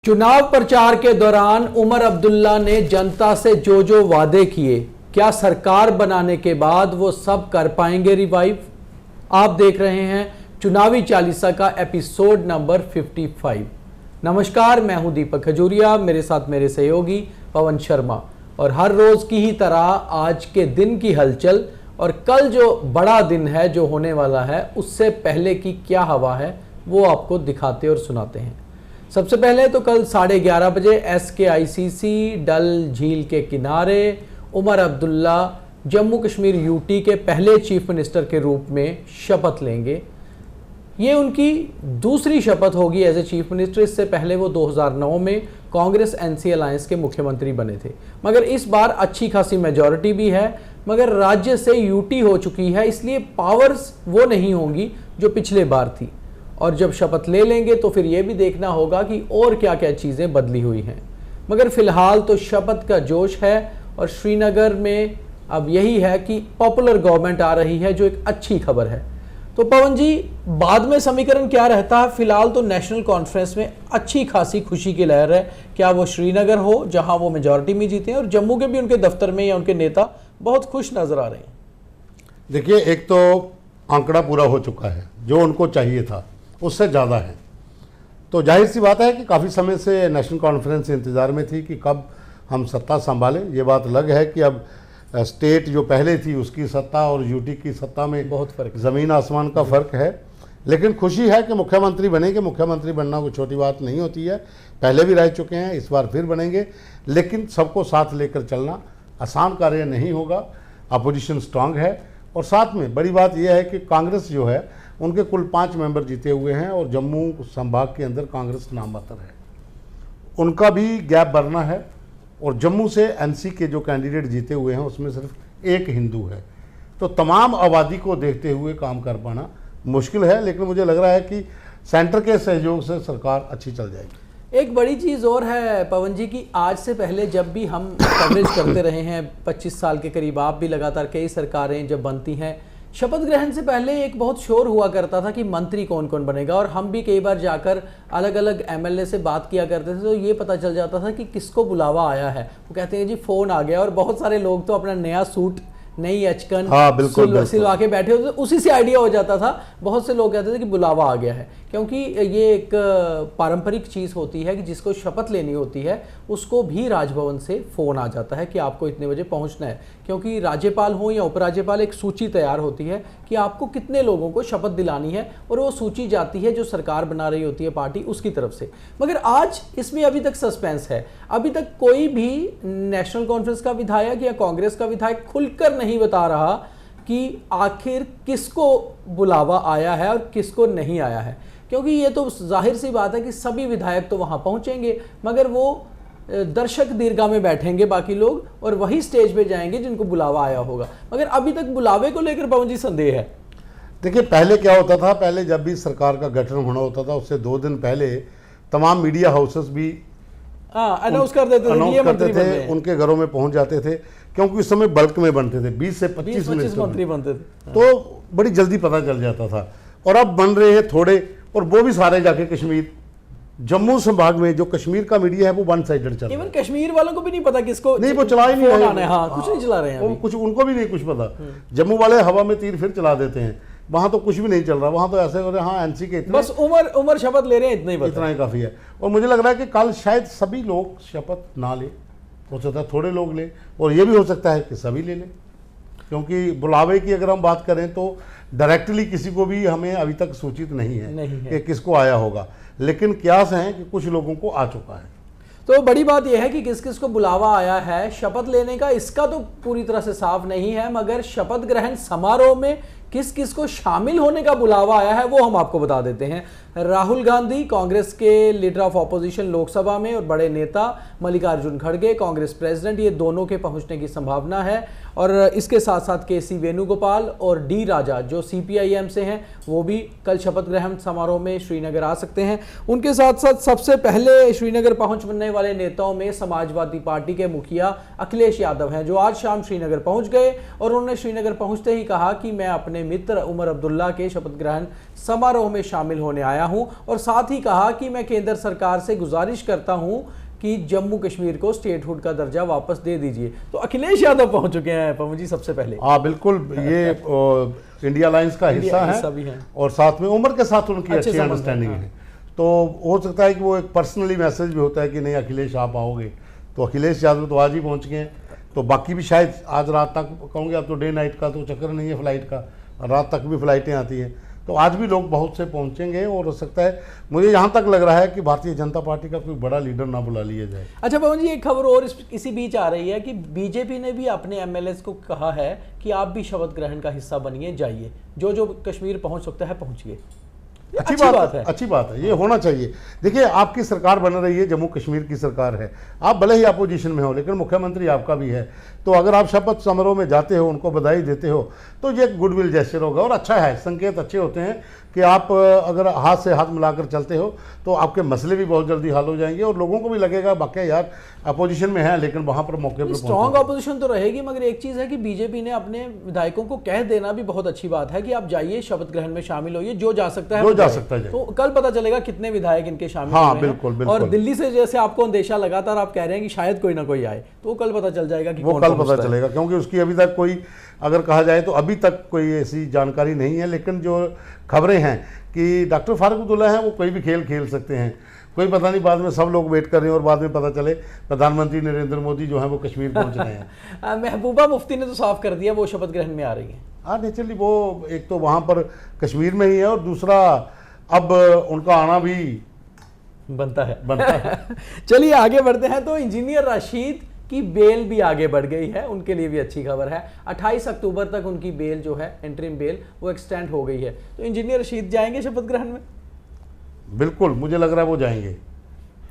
चुनाव प्रचार के दौरान उमर अब्दुल्ला ने जनता से जो वादे किए, क्या सरकार बनाने के बाद वो सब कर पाएंगे रिवाइव? आप देख रहे हैं चुनावी चालीसा का एपिसोड नंबर 55। नमस्कार, मैं हूं दीपक खजूरिया, मेरे साथ मेरे सहयोगी पवन शर्मा। और हर रोज की ही तरह आज के दिन की हलचल और कल जो बड़ा दिन है जो होने वाला है उससे पहले की क्या हवा है वो आपको दिखाते और सुनाते हैं। सबसे पहले तो कल 11:30 बजे SKICC डल झील के किनारे उमर अब्दुल्ला जम्मू कश्मीर यूटी के पहले चीफ मिनिस्टर के रूप में शपथ लेंगे। ये उनकी दूसरी शपथ होगी एज ए चीफ मिनिस्टर। इससे पहले वो 2009 में कांग्रेस NC अलायंस के मुख्यमंत्री बने थे, मगर इस बार अच्छी खासी मेजॉरिटी भी है, मगर राज्य से यूटी हो चुकी है, इसलिए पावर्स वो नहीं होंगी जो पिछले बार थी। और जब शपथ ले लेंगे तो फिर ये भी देखना होगा कि और क्या क्या चीज़ें बदली हुई हैं। मगर फिलहाल तो शपथ का जोश है और श्रीनगर में अब यही है कि पॉपुलर गवर्नमेंट आ रही है, जो एक अच्छी खबर है। तो पवन जी, बाद में समीकरण क्या रहता है? फिलहाल तो नेशनल कॉन्फ्रेंस में अच्छी खासी खुशी की लहर है। क्या वो श्रीनगर हो जहां वो मेजॉरिटी में जीते हैं, और जम्मू के भी उनके दफ्तर में या उनके नेता बहुत खुश नजर आ रहे हैं। देखिए, एक तो आंकड़ा पूरा हो चुका है, जो उनको चाहिए था उससे ज़्यादा है। तो जाहिर सी बात है कि काफ़ी समय से नेशनल कॉन्फ्रेंस इंतज़ार में थी कि कब हम सत्ता संभालें। ये बात अलग है कि अब स्टेट जो पहले थी उसकी सत्ता और यूटी की सत्ता में बहुत फ़र्क, ज़मीन आसमान का फ़र्क है। लेकिन खुशी है कि मुख्यमंत्री बनेंगे। मुख्यमंत्री बनना कोई छोटी बात नहीं होती है, पहले भी रह चुके हैं, इस बार फिर बनेंगे। लेकिन सबको साथ लेकर चलना आसान कार्य नहीं होगा। अपोजिशन स्ट्रांग है, और साथ में बड़ी बात यह है कि कांग्रेस जो है उनके कुल 5 मेंबर जीते हुए हैं, और जम्मू संभाग के अंदर कांग्रेस नामात्र है, उनका भी गैप भरना है। और जम्मू से NC के जो कैंडिडेट जीते हुए हैं उसमें सिर्फ एक हिंदू है। तो तमाम आबादी को देखते हुए काम कर पाना मुश्किल है, लेकिन मुझे लग रहा है कि सेंटर के सहयोग से सरकार अच्छी चल जाएगी। एक बड़ी चीज़ और है पवन जी की, आज से पहले जब भी हम कवरेज करते रहे हैं 25 साल के करीब, आप भी लगातार कई सरकारें जब बनती हैं, शपथ ग्रहण से पहले एक बहुत शोर हुआ करता था कि मंत्री कौन कौन बनेगा। और हम भी कई बार जाकर अलग अलग MLA से बात किया करते थे, तो ये पता चल जाता था कि किसको बुलावा आया है। वो कहते हैं जी फ़ोन आ गया, और बहुत सारे लोग तो अपना नया सूट, नई अचकन सिलवा के बैठे होते थे, उसी से आइडिया हो जाता था। बहुत से लोग कहते थे कि बुलावा आ गया है, क्योंकि ये एक पारंपरिक चीज़ होती है कि जिसको शपथ लेनी होती है उसको भी राजभवन से फ़ोन आ जाता है कि आपको इतने बजे पहुंचना है। क्योंकि राज्यपाल हो या उपराज्यपाल, एक सूची तैयार होती है कि आपको कितने लोगों को शपथ दिलानी है, और वो सूची जाती है जो सरकार बना रही होती है पार्टी, उसकी तरफ से। मगर आज इसमें अभी तक सस्पेंस है। अभी तक कोई भी नेशनल कॉन्फ्रेंस का विधायक या कांग्रेस का विधायक खुलकर नहीं बता रहा कि आखिर किसको बुलावा आया है और किसको नहीं आया है। क्योंकि ये तो जाहिर सी बात है कि सभी विधायक तो वहां पहुंचेंगे, मगर वो दर्शक दीर्घा में बैठेंगे बाकी लोग, और वही स्टेज पे जाएंगे जिनको बुलावा आया होगा। मगर अभी तक बुलावे को लेकर पवन जी संदेह है। देखिए, पहले क्या होता था, पहले जब भी सरकार का गठन होना होता था उससे 2 दिन पहले तमाम मीडिया हाउसेस भी अनाउंस कर देते थे, उनके घरों में पहुंच जाते थे, क्योंकि उस समय बल्क में बनते थे, 20 से 25 मंत्री बनते थे, तो बड़ी जल्दी पता चल जाता था। और अब बन रहे हैं थोड़े, और वो भी सारे जाके कश्मीर, जम्मू संभाग में जो कश्मीर का मीडिया है वो वन साइडेड चल रहा है। इवन कश्मीर वालों को भी नहीं पता किसको, नहीं, वो चला ही नहीं रहे, कुछ नहीं चला रहे हैं, कुछ उनको भी नहीं कुछ पता। जम्मू वाले हवा में तीर फिर चला देते हैं, वहां तो कुछ भी नहीं चल रहा, वहां तो ऐसे हो रहे हैं, हाँ NC के इतने, बस उमर शपथ ले रहे हैं, इतना ही काफी है। और मुझे लग रहा है कि कल शायद सभी लोग शपथ ना ले, हो सकता है थोड़े लोग ले, और ये भी हो सकता है कि सभी ले लें। क्योंकि बुलावे की अगर हम बात करें तो डायरेक्टली किसी को भी हमें अभी तक सूचित नहीं है कि किसको आया होगा, लेकिन क्यास है कि कुछ लोगों को आ चुका है। तो बड़ी बात यह है कि किस किस को बुलावा आया है शपथ लेने का, इसका तो पूरी तरह से साफ नहीं है, मगर शपथ ग्रहण समारोह में किस किस को शामिल होने का बुलावा आया है वो हम आपको बता देते हैं। राहुल गांधी कांग्रेस के लीडर ऑफ ऑपोजिशन लोकसभा में, और बड़े नेता मल्लिकार्जुन खड़गे कांग्रेस प्रेसिडेंट, ये दोनों के पहुंचने की संभावना है। और इसके साथ साथ KC वेणुगोपाल और D राजा जो CPIM से हैं, वो भी कल शपथ ग्रहण समारोह में श्रीनगर आ सकते हैं। उनके साथ साथ सबसे पहले श्रीनगर पहुंचने वाले नेताओं में समाजवादी पार्टी के मुखिया अखिलेश यादव हैं, जो आज शाम श्रीनगर पहुंच गए, और उन्होंने श्रीनगर पहुंचते ही कहा कि मैं अपने अपने मित्र उमर अब्दुल्ला के शपथ ग्रहण समारोह में शामिल होने आया हूं और साथ ही कहा कि मैं केंद्र सरकार से गुजारिश करता हूं कि जम्मू कश्मीर को स्टेटहुड का दर्जा वापस दे दीजिए। तो अखिलेश यादव पहुंच चुके हैं पवन जी सबसे पहले। हाँ बिल्कुल, ये इंडिया अलायंस का हिस्सा है और साथ में उमर के साथ उनकी अच्छी अंडरस्टैंडिंग है। तो हो सकता है कि वो एक पर्सनली मैसेज भी होता है कि नहीं अखिलेश आप आओगे, तो अखिलेश यादव तो आज ही पहुंच गए हैं, तो बाकी भी शायद आज रात तक कहूँगे। अब तो डे नाइट का तो चक्कर नहीं है फ्लाइट का, रात तक भी फ्लाइटें आती हैं, तो आज भी लोग बहुत से पहुंचेंगे और हो सकता है, मुझे यहाँ तक लग रहा है कि भारतीय जनता पार्टी का कोई बड़ा लीडर ना बुला लिया जाए। अच्छा पवन जी, एक खबर और इसी बीच आ रही है कि बीजेपी ने भी अपने एमएलएस को कहा है कि आप भी शपथ ग्रहण का हिस्सा बनिए, जाइए, जो जो कश्मीर पहुंच सकता है पहुंचिए। अच्छी बात है, अच्छी बात है, ये होना चाहिए। देखिए आपकी सरकार बन रही है, जम्मू कश्मीर की सरकार है, आप भले ही अपोजिशन में हो लेकिन मुख्यमंत्री आपका भी है, तो अगर आप शपथ समारोह में जाते हो, उनको बधाई देते हो, तो ये गुडविल जेस्चर होगा और अच्छा है, संकेत अच्छे होते हैं कि आप अगर हाथ से हाथ मिलाकर चलते हो तो आपके मसले भी बहुत जल्दी हल हो जाएंगे और लोगों को भी लगेगा वाकई यार अपोजिशन में है लेकिन वहां पर मौके पर स्ट्रॉन्ग अपोजिशन तो रहेगी। मगर एक चीज है कि बीजेपी ने अपने विधायकों को कह देना भी बहुत अच्छी बात है कि आप जाइए, शपथ ग्रहण में शामिल होइए, जो जा सकता है जो जा सकता है। तो कल पता चलेगा कितने विधायक इनके शामिल हाँ बिल्कुल, बिल्कुल। और दिल्ली से जैसे आपको अंदेशा लगातार आप कह रहे हैं कि शायद कोई ना कोई आए, तो कल पता चल जाएगा कि वो कल पता चलेगा, क्योंकि उसकी अभी तक कोई, अगर कहा जाए तो अभी तक कोई ऐसी जानकारी नहीं है। लेकिन जो खबरें हैं कि डॉक्टर फारूक अब्दुल्ला हैं, वो कोई भी खेल खेल सकते हैं, कोई पता नहीं, बाद में सब लोग वेट कर रहे हैं और बाद में पता चले प्रधानमंत्री नरेंद्र मोदी जो है वो कश्मीर पहुंच रहे हैं। महबूबा मुफ्ती ने तो साफ कर दिया वो शपथ ग्रहण में आ रही है। हाँ नेचुरली, वो एक तो वहाँ पर कश्मीर में ही है और दूसरा अब उनका आना भी बनता है। चलिए आगे बढ़ते हैं। तो इंजीनियर राशिद की बेल भी आगे बढ़ गई है, उनके लिए भी अच्छी खबर है। 28 अक्टूबर तक उनकी बेल जो है, इंटरिम बेल, वो एक्सटेंड हो गई है। तो इंजीनियर रशीद जाएंगे शपथ ग्रहण में? बिल्कुल, मुझे लग रहा है वो जाएंगे।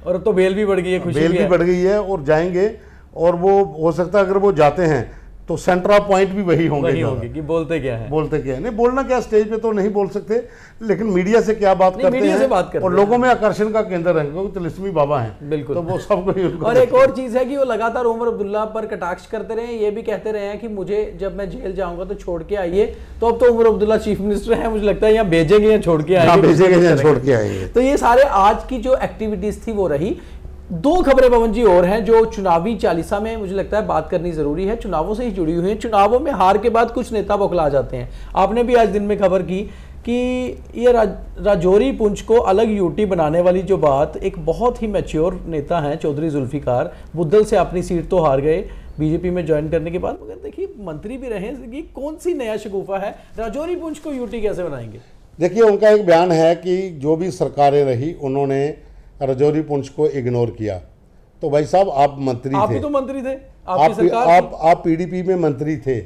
और अब तो बेल भी बढ़ गई है, खुशी बेल भी बढ़ गई है और जाएंगे। और वो हो सकता है अगर वो जाते हैं तो सेंटर ऑफ पॉइंट भी वही होंगे कि बोलते क्या है, बोलते क्या है। नहीं बोलना क्या, स्टेज पे तो नहीं बोल सकते, लेकिन मीडिया से क्या बात करते हैं और लोगों में आकर्षण का केंद्र है, क्योंकि तिलिस्मी बाबा हैं। बिल्कुल, तो वो सबको। और एक और चीज है कि वो लगातार उमर अब्दुल्ला पर कटाक्ष करते रहे, ये भी कहते रहे हैं कि मुझे जब मैं जेल जाऊंगा तो छोड़ के आइए। तो अब तो उमर अब्दुल्ला चीफ मिनिस्टर है, मुझे लगता है यहाँ भेजेंगे या छोड़ के आएंगे। तो ये सारे आज की जो एक्टिविटीज थी वो रही। दो खबरें पवन जी और हैं जो चुनावी चालीसा में मुझे लगता है बात करनी जरूरी है, चुनावों से ही जुड़ी हुई है। चुनावों में हार के बाद कुछ नेता बौखला जाते हैं। आपने भी आज दिन में खबर की कि ये राजौरी पुंछ को अलग यूटी बनाने वाली जो बात, एक बहुत ही मैच्योर नेता हैं चौधरी जुल्फिकार, बुद्धल से अपनी सीट तो हार गए बीजेपी में ज्वाइन करने के बाद, मगर देखिए मंत्री भी रहे, ये कौन सी नया शगुफा है, राजौरी पुंछ को यूटी कैसे बनाएंगे? देखिए उनका एक बयान है कि जो भी सरकारें रही उन्होंने राजौरी पुंछ को इग्नोर किया। तो भाई साहब आप मंत्री थे, आप भी तो मंत्री थे, आपकी सरकार थी। आप पीडीपी में मंत्री थे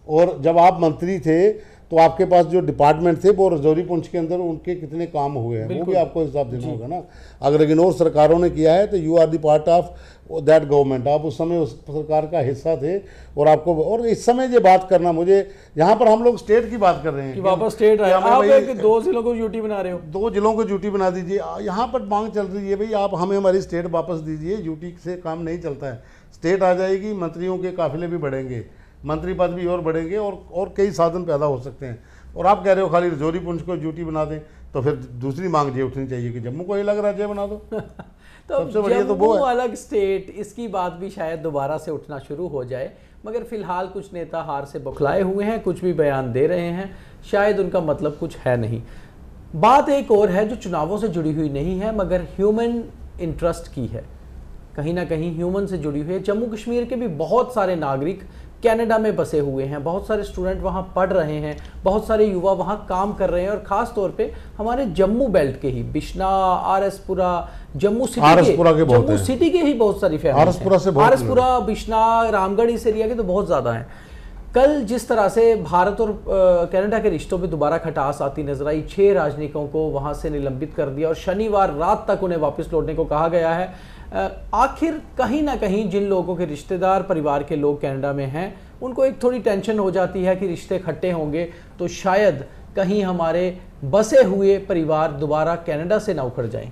और जब आप मंत्री थे तो आपके पास जो डिपार्टमेंट थे वो राजौरी पुंछ के अंदर उनके कितने काम हुए हैं वो भी आपको हिसाब देना होगा ना। अगर इग्नोर सरकारों ने किया है तो you are the part of that government, आप उस समय उस सरकार का हिस्सा थे और आपको, और इस समय ये बात करना, मुझे यहाँ पर हम लोग स्टेट की बात कर रहे हैं कि वापस स्टेट आए, आप एक 2 जिलों को यूटी बना रहे हो, 2 जिलों को यूटी बना दीजिए। यहाँ पर मांग चल रही है भाई आप हमें हमारी स्टेट वापस दीजिए, यूटी से काम नहीं चलता है। स्टेट आ जाएगी, मंत्रियों के काफिले भी बढ़ेंगे, मंत्री पद भी और बढ़ेंगे और कई साधन पैदा हो सकते हैं। और आप कह रहे हो खाली राजौरी पुंछ को यूटी बना दें, तो फिर दूसरी मांग ये उठनी चाहिए कि जम्मू को ही अलग राज्य बना दो। तो सबसे बढ़िया तो वो अलग स्टेट, इसकी बात भी शायद दोबारा से उठना शुरू हो जाए। मगर फिलहाल कुछ नेता हार से बौखलाए हुए हैं, कुछ भी बयान दे रहे हैं, शायद उनका मतलब कुछ है नहीं। बात एक और है जो चुनावों से जुड़ी हुई नहीं है मगर ह्यूमन इंटरेस्ट की है, कहीं ना कहीं ह्यूमन से जुड़ी हुई है। जम्मू कश्मीर के भी बहुत सारे नागरिक कनाडा में बसे हुए हैं, बहुत सारे स्टूडेंट वहाँ पढ़ रहे हैं, बहुत सारे युवा वहाँ काम कर रहे हैं और ख़ास तौर पे हमारे जम्मू बेल्ट के ही बिश्ना, आरएसपुरा, जम्मू सिटी के ही बहुत सारी फैमिली, आरएसपुरा, बिश्ना, रामगढ़, इस एरिया के तो बहुत ज़्यादा हैं। कल जिस तरह से भारत और कनाडा के रिश्तों में दोबारा खटास आती नजर आई, 6 राजनयिकों को वहाँ से निलंबित कर दिया और शनिवार रात तक उन्हें वापस लौटने को कहा गया है। आखिर कहीं ना कहीं जिन लोगों के रिश्तेदार, परिवार के लोग कनाडा में हैं, उनको एक थोड़ी टेंशन हो जाती है कि रिश्ते खट्टे होंगे तो शायद कहीं हमारे बसे हुए परिवार दोबारा कनाडा से ना उखड़ जाएं।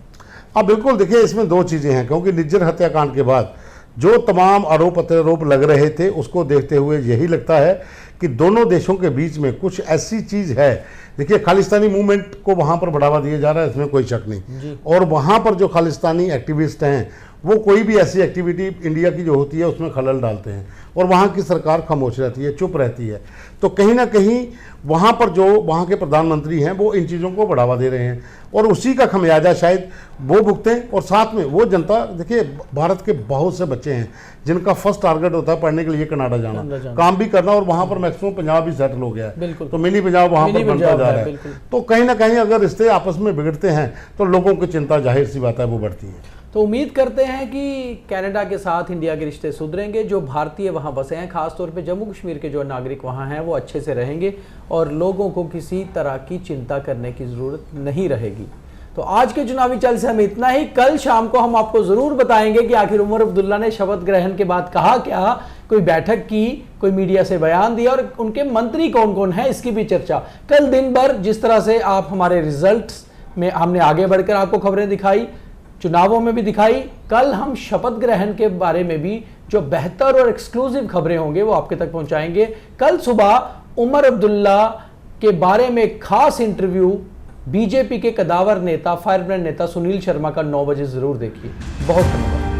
हाँ बिल्कुल, देखिए इसमें 2 चीज़ें हैं, क्योंकि निज्जर हत्याकांड के बाद जो तमाम आरोप प्रत्यारोप लग रहे थे उसको देखते हुए यही लगता है कि दोनों देशों के बीच में कुछ ऐसी चीज़ है। देखिए, खालिस्तानी मूवमेंट को वहाँ पर बढ़ावा दिया जा रहा है, इसमें कोई शक नहीं। और वहाँ पर जो खालिस्तानी एक्टिविस्ट हैं वो कोई भी ऐसी एक्टिविटी इंडिया की जो होती है उसमें खलल डालते हैं, और वहाँ की सरकार खामोश रहती है, चुप रहती है। तो कहीं ना कहीं वहाँ पर जो वहाँ के प्रधानमंत्री हैं वो इन चीज़ों को बढ़ावा दे रहे हैं, और उसी का खमियाजा शायद वो भुगतें। और साथ में वो जनता, देखिए भारत के बहुत से बच्चे हैं जिनका फर्स्ट टारगेट होता है पढ़ने के लिए कनाडा जाना, काम भी करना, और वहाँ पर मैक्सिमम पंजाब भी सेटल हो गया है, तो मिनी पंजाब वहाँ पर बनता जा रहा है। तो कहीं ना कहीं अगर रिश्ते आपस में बिगड़ते हैं तो लोगों की चिंता, जाहिर सी बात है, वो बढ़ती है। तो उम्मीद करते हैं कि कनाडा के साथ इंडिया के रिश्ते सुधरेंगे। जो भारतीय वहाँ बसे हैं, खासतौर पे जम्मू कश्मीर के जो नागरिक वहाँ हैं, वो अच्छे से रहेंगे और लोगों को किसी तरह की चिंता करने की ज़रूरत नहीं रहेगी। तो आज के चुनावी चल से हमें इतना ही। कल शाम को हम आपको ज़रूर बताएंगे कि आखिर उमर अब्दुल्ला ने शपथ ग्रहण के बाद कहा क्या, कोई बैठक की, कोई मीडिया से बयान दिया, और उनके मंत्री कौन कौन है इसकी भी चर्चा। कल दिन भर जिस तरह से आप हमारे रिजल्ट्स में हमने आगे बढ़कर आपको खबरें दिखाई, चुनावों में भी दिखाई, कल हम शपथ ग्रहण के बारे में भी जो बेहतर और एक्सक्लूसिव खबरें होंगे वो आपके तक पहुंचाएंगे। कल सुबह उमर अब्दुल्ला के बारे में खास इंटरव्यू बीजेपी के कदावर नेता, फायरब्रांड नेता सुनील शर्मा का 9 बजे जरूर देखिए। बहुत धन्यवाद।